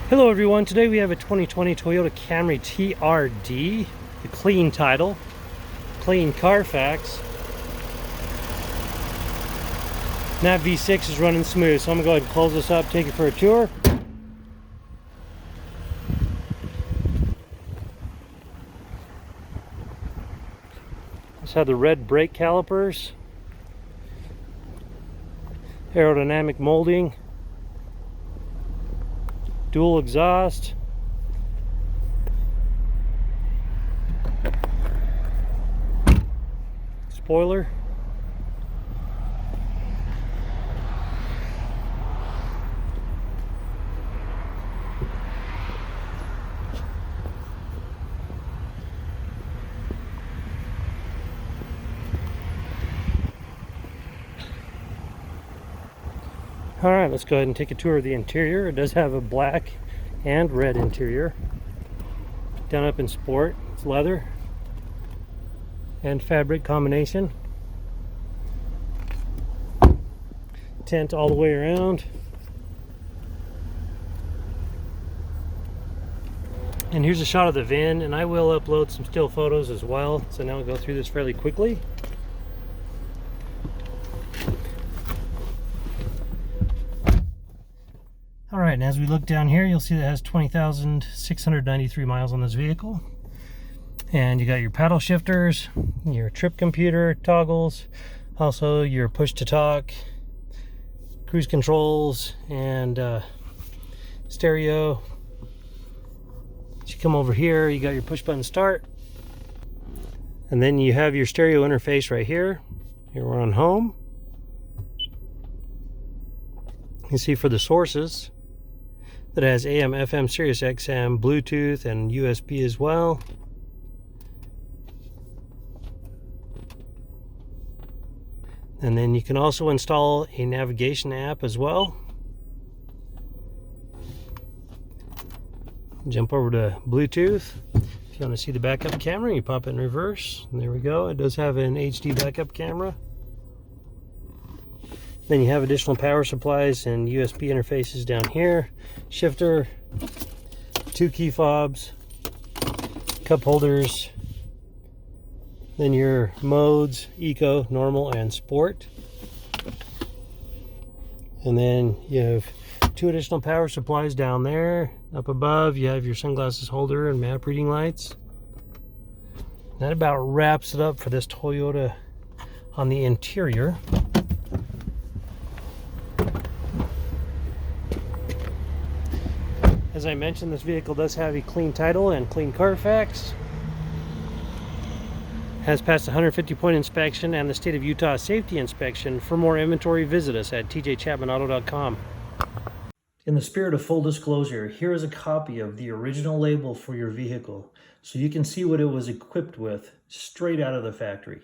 Hello everyone, today we have a 2020 Toyota Camry TRD, the clean title, clean CARFAX. And that V6 is running smooth, so I'm going to go ahead and close this up, take it for a tour. Let's have the red brake calipers, aerodynamic molding, dual exhaust, spoiler, Alright, let's go ahead and take a tour of the interior. It does have a black and red interior. Done up in sport. It's leather and fabric combination. Tint all the way around. And here's a shot of the VIN, and I will upload some still photos as well. So now we'll go through this fairly quickly. Alright, and as we look down here, you'll see that it has 20,693 miles on this vehicle. And you got your paddle shifters, your trip computer toggles, also your push to talk, cruise controls, and stereo. As you come over here, you got your push button start. And then you have your stereo interface right here. Here we're on home. You can see for the sources that has AM, FM, Sirius XM, Bluetooth, and USB as well. And then you can also install a navigation app as well. Jump over to Bluetooth. If you want to see the backup camera, you pop it in reverse. And there we go. It does have an HD backup camera. Then you have additional power supplies and USB interfaces down here. Shifter, 2 key fobs, cup holders, then your modes, eco, normal, and sport. And then you have 2 additional power supplies down there. Up above you have your sunglasses holder and map reading lights. That about wraps it up for this Toyota on the interior. As I mentioned, this vehicle does have a clean title and clean CARFAX. Has passed a 150-point inspection and the state of Utah safety inspection. For more inventory, visit us at tjchapmanauto.com. In the spirit of full disclosure, here is a copy of the original label for your vehicle, so you can see what it was equipped with straight out of the factory.